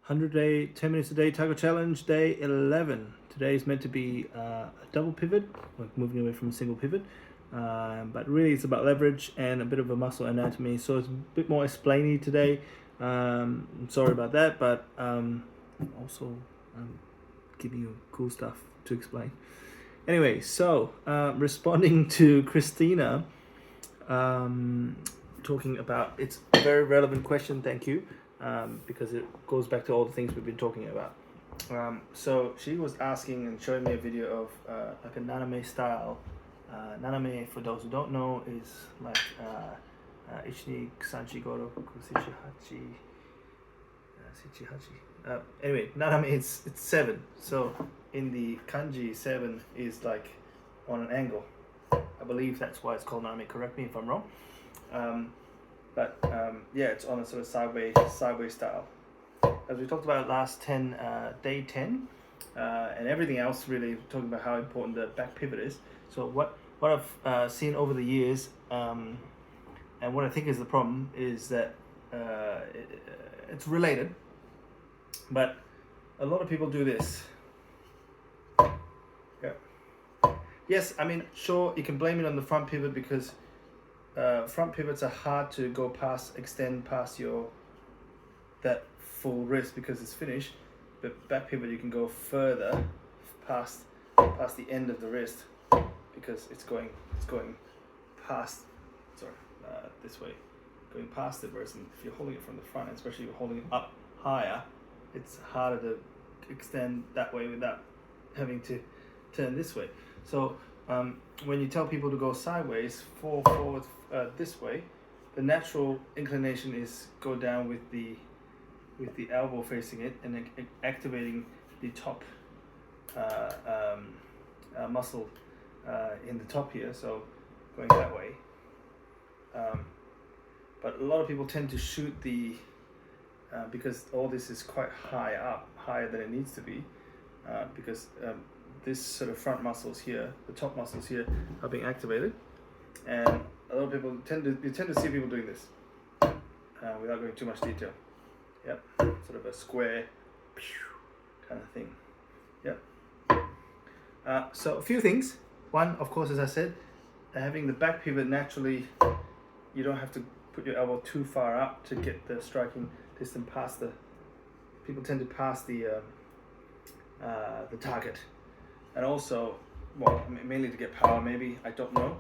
100-day, 10 minutes a day taco challenge, day 11. Today is meant to be a double pivot, like moving away from a single pivot. But really, it's about leverage and a bit of a muscle anatomy. So it's a bit more explainy today. I'm sorry about that, but also giving you cool stuff to explain. Anyway, so responding to Christina, talking about, it's a very relevant question. Thank you, because it goes back to all the things we've been talking about. So she was asking and showing me a video of like a naname style. Naname, for those who don't know, is like ichi, sanchi, goro, kusichi, hachi, sichi, hachi. Anyway, naname, it's 7. So in the kanji, 7 is like on an angle. I believe that's why it's called naname. Correct me if I'm wrong. Yeah, it's on a sort of sideways style. As we talked about last 10, day 10, and everything else, really talking about how important the back pivot is. So what I've seen over the years, and what I think is the problem is that it's related, but a lot of people do this. Yeah. Yes, I mean, sure, you can blame it on the front pivot because front pivots are hard to go past, extend past that full wrist because it's finished. But back pivot, you can go further past the end of the wrist because it's going past. Sorry, this way, going past it. Whereas if you're holding it from the front, especially if you're holding it up higher, it's harder to extend that way without having to turn this way. So when you tell people to go sideways, fall forward this way, the natural inclination is go down with the elbow facing it and then activating the top muscle in the top here, so going that way. But a lot of people tend to shoot because all this is quite high up, higher than it needs to be, because this sort of front muscles here, the top muscles here, are being activated, and a lot of people tend to see people doing this without going too much detail. Yep, sort of a square kind of thing. Yep. So a few things. One, of course, as I said, having the back pivot naturally, you don't have to put your elbow too far up to get the striking distance past the. People tend to pass the target, and also, well, mainly to get power. Maybe, I don't know,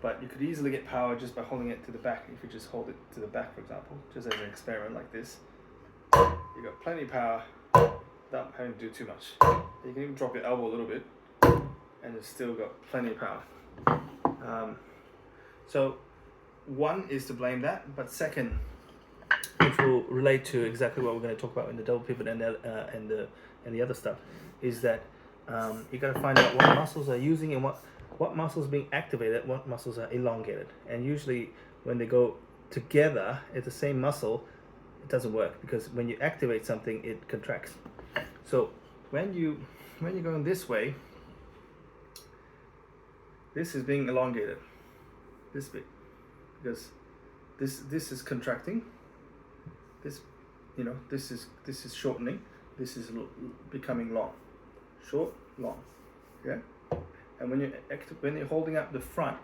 but you could easily get power just by holding it to the back. If you just hold it to the back, for example, just as an experiment like this, you got plenty of power without having to do too much. You can even drop your elbow a little bit, and it's still got plenty of power. So one is to blame that, but second, which will relate to exactly what we're going to talk about in the double pivot and the other stuff, is that you got to find out what muscles are using and what muscles are being activated, what muscles are elongated. And usually when they go together, it's the same muscle, it doesn't work, because when you activate something, it contracts. So when you're going this way, this is being elongated, this bit, because this is contracting. This, this is shortening. This is becoming long, short, long. Yeah. And when you're holding up the front,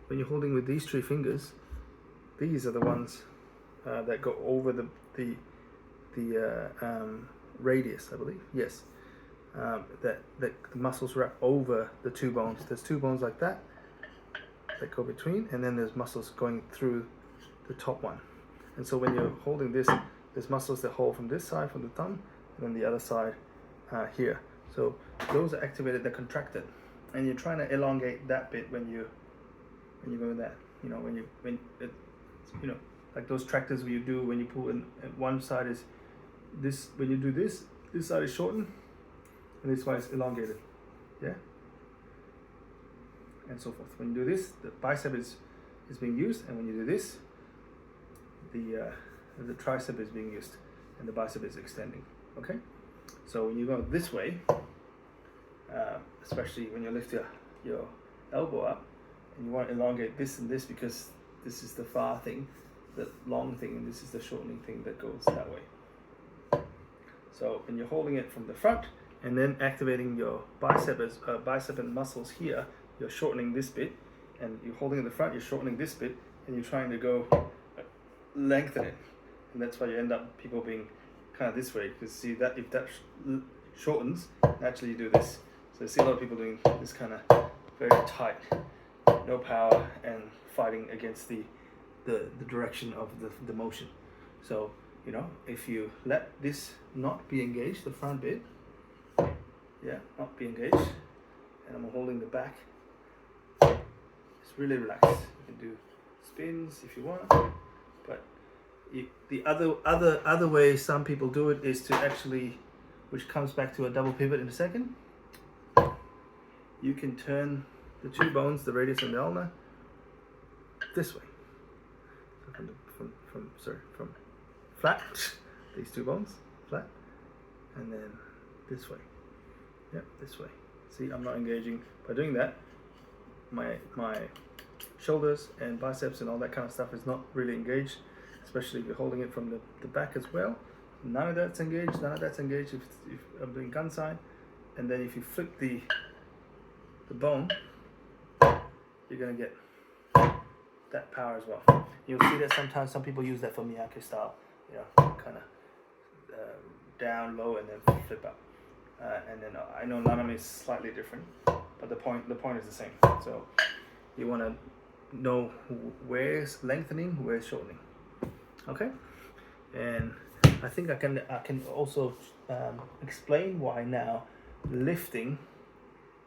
when you're holding with these 3 fingers, these are the ones that go over the radius, I believe. Yes. That the muscles wrap over the 2 bones. There's 2 bones like that go between, and then there's muscles going through the top one. And so when you're holding this, there's muscles that hold from this side, from the thumb, and then the other side here. So those are activated, they're contracted, and you're trying to elongate that bit when you go with that. Like those tractors where you do when you pull in. One side is this. When you do this side is shortened, and this side is elongated. Yeah. And so forth. When you do this, the bicep is being used, and when you do this, the tricep is being used, and the bicep is extending. Okay. So when you go this way, especially when you lift your elbow up, and you want to elongate this and this because this is the far thing, the long thing, and this is the shortening thing that goes that way. So when you're holding it from the front and then activating your bicep and muscles here, you're shortening this bit, and you're holding it in the front, you're shortening this bit, and you're trying to go lengthen it. And that's why you end up people being kind of this way, because see that if that shortens, naturally you do this. So you see a lot of people doing this kind of very tight, no power, and fighting against the direction of the motion. So, you know, if you let this not be engaged, the front bit, yeah, not be engaged, and I'm holding the back, it's really relaxed. You can do spins if you want, but the other way some people do it is to actually, which comes back to a double pivot in a second. You can turn the two bones, the radius and the ulnar, this way. So from flat, these two bones, flat, and then this way. Yep, this way. See, I'm not engaging. By doing that, my shoulders and biceps and all that kind of stuff is not really engaged, especially if you're holding it from the back as well. None of that's engaged, none of that's engaged if I'm doing gun sign. And then if you flip the bone, you're gonna get that power as well. You'll see that sometimes some people use that for Miyake style, you know, kind of down, low, and then flip up. And then I know Nanami is slightly different, but the point is the same. So you want to know where's lengthening, where's shortening. Okay, and I think I can also explain why now lifting,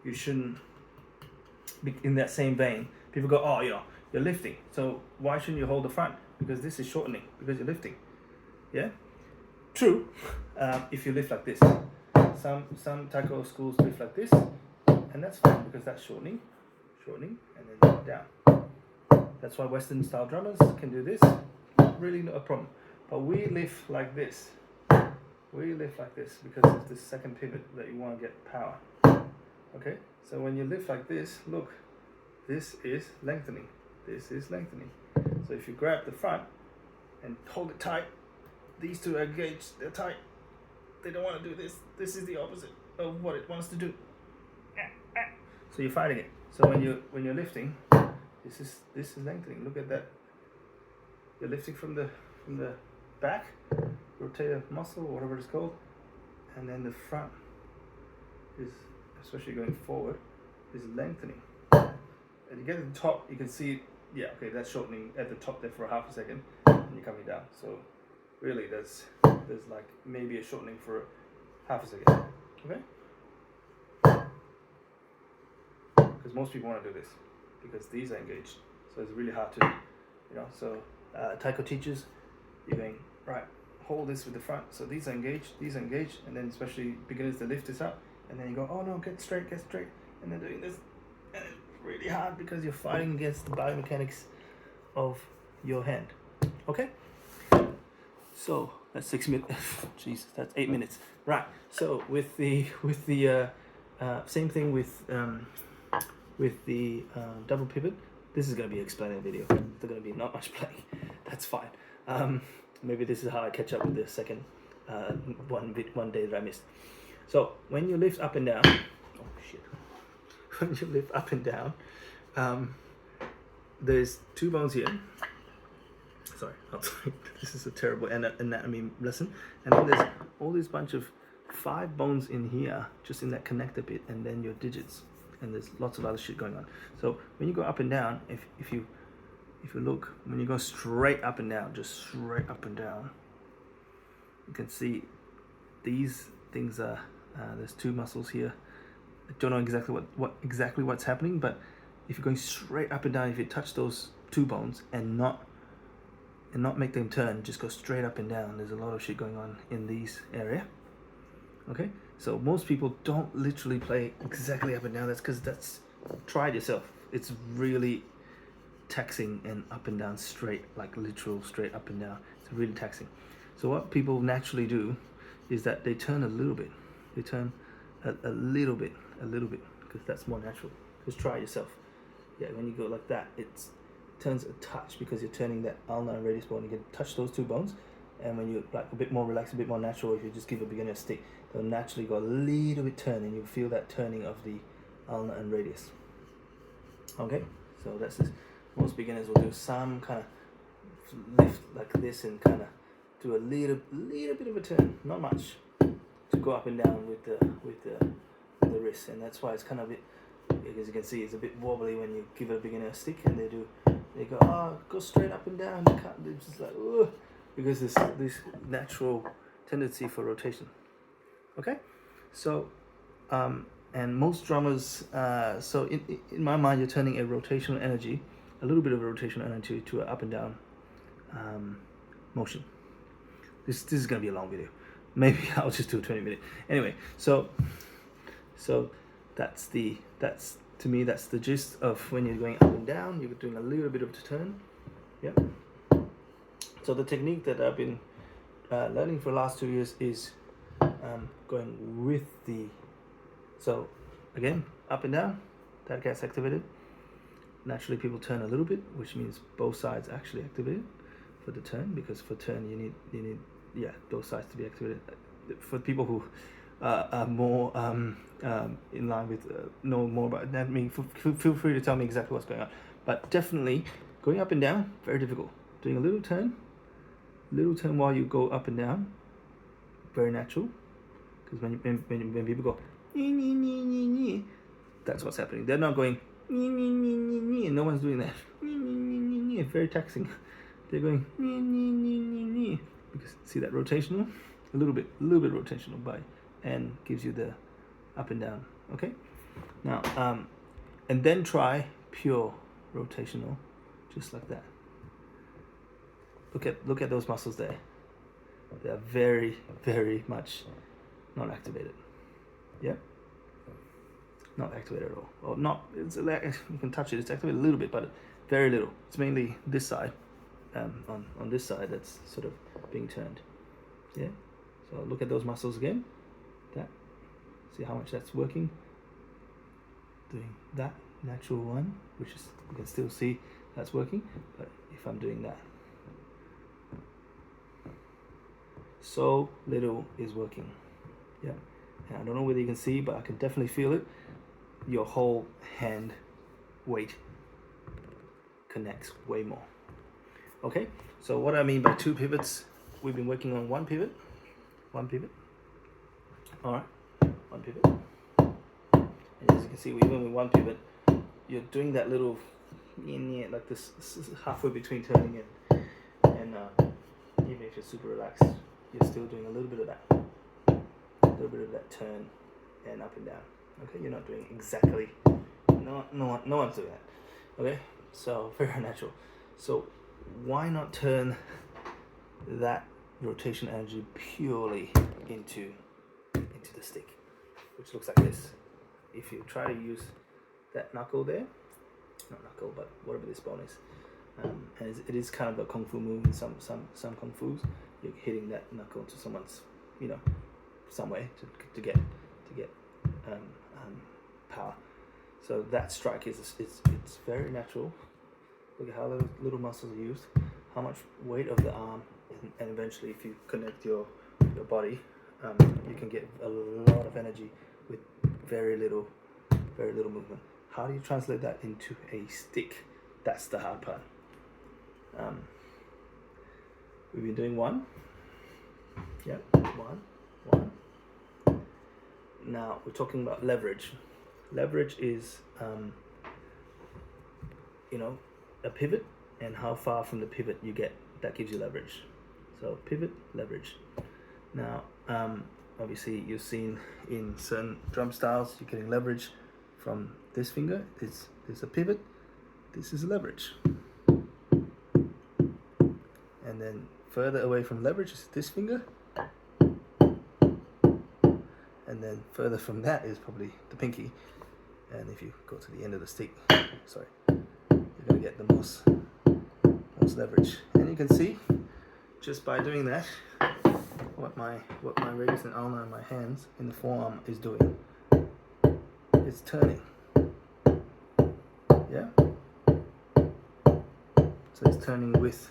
you shouldn't be in that same vein. People go, oh, you're lifting, so why shouldn't you hold the front? Because this is shortening, because you're lifting. Yeah, true. If you lift like this, some taekwondo schools lift like this, and that's fine because that's shortening, and then down. That's why Western style drummers can do this. Really not a problem. But we lift like this. We lift like this because it's the second pivot that you want to get power. Okay, so when you lift like this, look, this is lengthening. This is lengthening. So if you grab the front and hold it tight, these two are engaged, they're tight. They don't want to do this. This is the opposite of what it wants to do. So you're fighting it. So when you're lifting, this is lengthening. Look at that. You're lifting from the back, rotator muscle, whatever it's called, and then the front is, especially going forward, is lengthening. And you get to the top, you can see, yeah, okay, that's shortening at the top there for half a second, and you're coming down. So really, there's like maybe a shortening for half a second. Okay. Because most people want to do this because these are engaged, so it's really hard to, you know. So taiko teachers, you're going right, hold this with the front, so these are engaged, and then especially beginners, they lift this up, and then you go, oh no, get straight, and they're doing this, and it's really hard because you're fighting against the biomechanics of your hand. Okay, so that's 6 minutes. Jesus, that's 8 minutes. Right. So with the same thing with the double pivot. This is going to be an explaining video. There's going to be not much playing. That's fine. Maybe this is how I catch up with the second one day that I missed. So when you lift up and down, oh shit. When you lift up and down, there's two bones here. Sorry, this is a terrible anatomy lesson. And then there's all this bunch of 5 bones in here, just in that connector bit, and then your digits. And there's lots of other shit going on. So when you go up and down, if you look, when you go straight up and down, just straight up and down, you can see these things are there's 2 muscles here. I don't know exactly what's happening, but if you're going straight up and down, if you touch those 2 bones and not make them turn, just go straight up and down, there's a lot of shit going on in these area. Okay, so most people don't literally play exactly up and down. That's because try it yourself. It's really taxing and up and down straight, like literal straight up and down. It's really taxing. So what people naturally do is that they turn a little bit. They turn a little bit, because that's more natural. Just try it yourself. Yeah, when you go like that, it turns a touch because you're turning that ulnar and radius bone. You can touch those 2 bones, And when you like a bit more relaxed, a bit more natural, if you just give a beginner a stick, they'll naturally go a little bit turn, and you'll feel that turning of the ulna and radius. Okay, so that's this. Most beginners will do some kind of lift like this and kind of do a little bit of a turn, not much, to go up and down with the wrist, and that's why it's kind of a bit, as you can see, it's a bit wobbly when you give a beginner a stick, and they go go straight up and down. You can't, it's just like because this natural tendency for rotation. Okay, so and most drummers, so in my mind, you're turning a rotational energy, a little bit of a rotational energy to an up and down motion. This is gonna be a long video. Maybe I'll just do a 20-minute. Anyway, so that's to me that's the gist of when you're going up and down. You're doing a little bit of a turn. Yeah. So the technique that I've been learning for the last 2 years is going with the. So again, up and down, that gets activated. Naturally, people turn a little bit, which means both sides actually activated for the turn, because for turn you need those sides to be activated. For people who are more in line with know more about that, feel free to tell me exactly what's going on. But definitely going up and down, very difficult. Doing a little turn while you go up and down, very natural. Because when people go, that's what's happening. They're not going, no one's doing that. Very taxing. They're going, because see that rotational, a little bit rotational by, and gives you the up and down. Okay, now and then try pure rotational, just like that. Look at those muscles there. They are very much not activated. Yeah, not activated at all. Or not. You can touch it. It's activated a little bit, but very little. It's mainly this side. On this side, that's sort of being turned. Yeah. So look at those muscles again. That. See how much that's working. Doing that natural one, which is, you can still see that's working. But if I'm doing that, so little is working. Yeah. And I don't know whether you can see, but I can definitely feel it. Your whole hand weight connects way more. Okay, so what I mean by 2 pivots, we've been working on one pivot. All right, one pivot. And as you can see, even with one pivot, you're doing that little, like this halfway between turning and even if you're super relaxed, you're still doing a little bit of that turn and up and down. Okay, you're not doing exactly. No one's doing that. Okay, so very natural. So why not turn that rotation energy purely into the stick, which looks like this. If you try to use that knuckle there, not knuckle, but whatever this bone is, and it is kind of a kung fu move in some kung fus. You're hitting that knuckle to someone's, some way to get power. So that strike it's very natural. Look at how those little muscles are used, how much weight of the arm, and eventually if you connect your body, you can get a lot of energy with very little movement. How do you translate that into a stick? That's the hard part. We've been doing one. Yep, one. Now we're talking about leverage. Leverage is, a pivot, and how far from the pivot you get, that gives you leverage. So pivot, leverage. Now, obviously you've seen in certain drum styles, you're getting leverage from this finger. This is a pivot, this is a leverage. And then further away from leverage is this finger. And then further from that is probably the pinky. And if you go to the end of the stick, you're going to get the most leverage. And you can see, just by doing that, what my radius and ulna in my hands in the forearm is doing. It's turning. Yeah. So it's turning with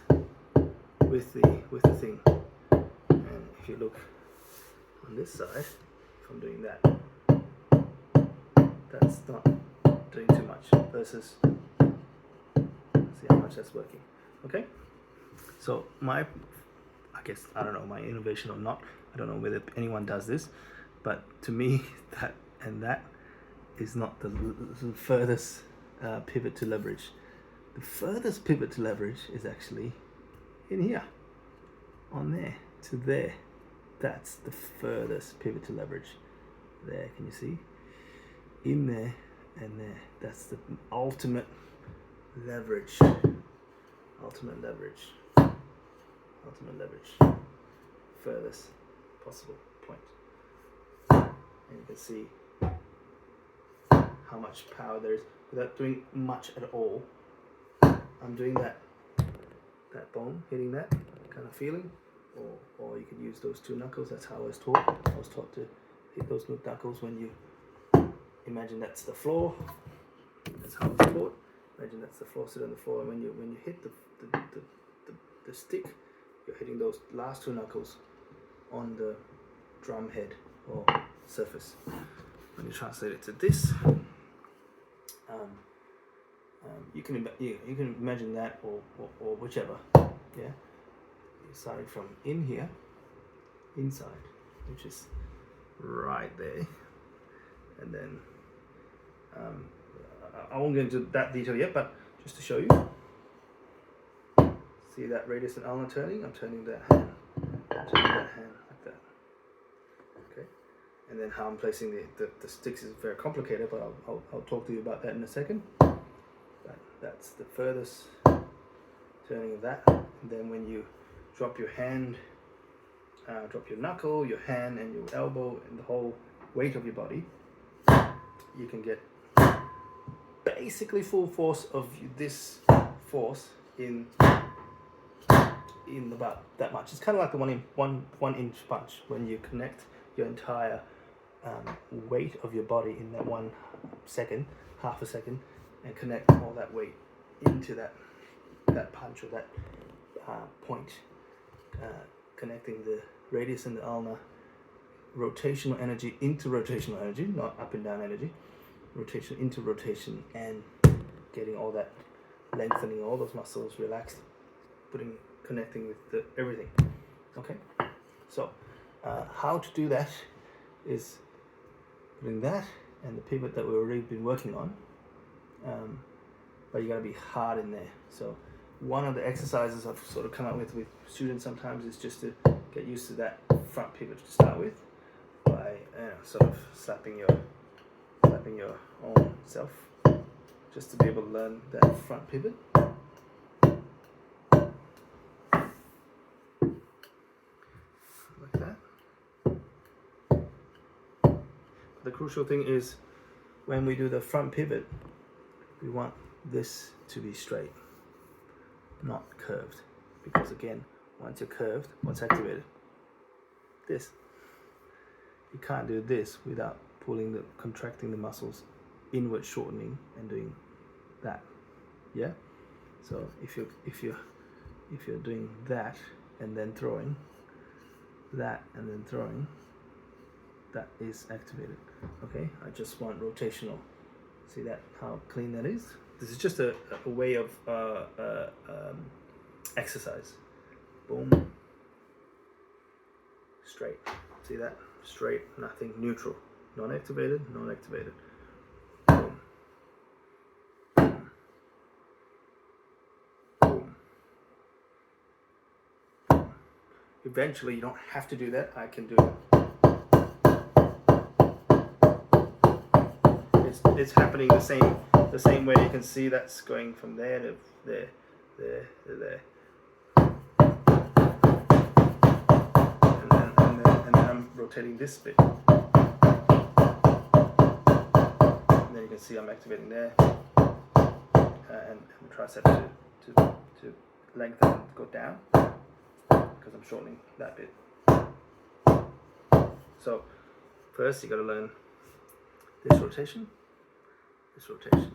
the thing. if you look on this side, if I'm doing that, that's not doing too much versus, see how much that's working. Okay, so I guess, I don't know, my innovation or not, I don't know whether anyone does this, but to me, that and that is not the furthest pivot to leverage. The furthest pivot to leverage is actually in here, on there to there. That's the furthest pivot to leverage. There, can you see? In there and there. That's the ultimate leverage. Ultimate leverage. Ultimate leverage. Furthest possible point. And you can see how much power there is without doing much at all. I'm doing that bone, hitting that kind of feeling, or you could use those two knuckles. That's how I was taught. I was taught to hit those knuckles when you imagine that's the floor. That's how I was taught. Imagine that's the floor, sit on the floor, and when you hit the stick, you're hitting those last two knuckles on the drum head or surface. When you translate it to this, you can imagine that or whichever. Yeah, you're starting from in here, inside, which is right there, and then I won't go into that detail yet, but just to show you, see that radius and ulnar turning. I'm turning that hand. I'm turning that hand like that. Okay, and then how I'm placing the sticks is very complicated, but I'll talk to you about that in a second. But that's the furthest turning of that. And then when you drop your hand, drop your knuckle, your hand, and your elbow, and the whole weight of your body, you can get basically full force of this force in about that much. It's kind of like the one inch punch when you connect your entire weight of your body in that 1 second, half a second, and connect all that weight into that punch or that point, connecting the radius and the ulnar rotational energy into rotational energy, not up and down energy, rotation into rotation, and getting all that lengthening, all those muscles relaxed, connecting with everything. Okay, so how to do that is putting that and the pivot that we've already been working on, but you got to be hard in there. So one of the exercises I've sort of come up with students sometimes is just to get used to that front pivot to start with by sort of slapping your own self, just to be able to learn that front pivot. Like that. The crucial thing is when we do the front pivot, we want this to be straight, not curved, because again, once you're curved, what's activated? This. You can't do this without contracting the muscles, inward shortening, and doing that. Yeah. So if you're doing that and then throwing, that and then throwing, that is activated. Okay. I just want rotational. See that how clean that is? This is just a way of exercise. Boom. Straight. See that? Straight, nothing, neutral. Non-activated, non-activated. Boom. Boom. Boom. Boom. Eventually, you don't have to do that. I can do it. It's happening the same way. You can see that's going from there to there, there to there. And then I'm rotating this bit. And then you can see I'm activating there, and the tricep to lengthen and go down, because I'm shortening that bit. So first you got to learn this rotation, this rotation.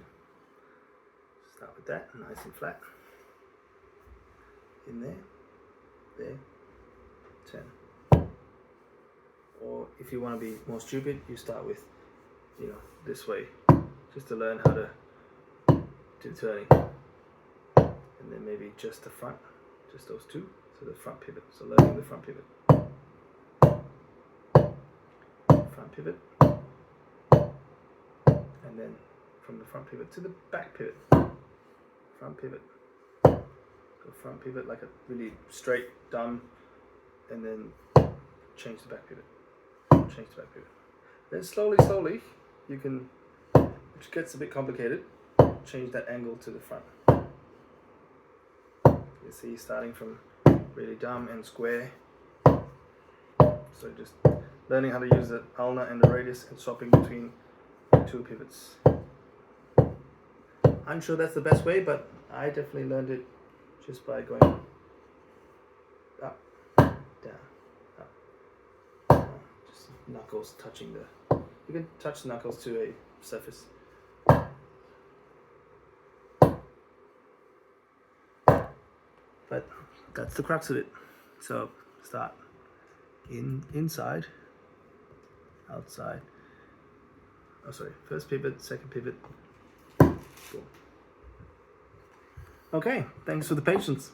Start with that, nice and flat. In there, there, turn. if you want to be more stupid, you start with, you know, this way, just to learn how to do turning, and then maybe just the front, just those two, so the front pivot. So learning the front pivot, and then from the front pivot to the back pivot, front pivot, go front pivot like a really straight dumb, and then change the back pivot, change the back pivot. Then slowly, you can, which gets a bit complicated, change that angle to the front. You see, starting from really dumb and square. So just learning how to use the ulnar and the radius and swapping between two pivots. I'm sure that's the best way, but I definitely learned it just by going up, down, up, down. Just knuckles touching the, you can touch the knuckles to a surface. But that's the crux of it. So start inside, outside. Oh, sorry. First pivot, second pivot. Boom. Okay, thanks for the patience.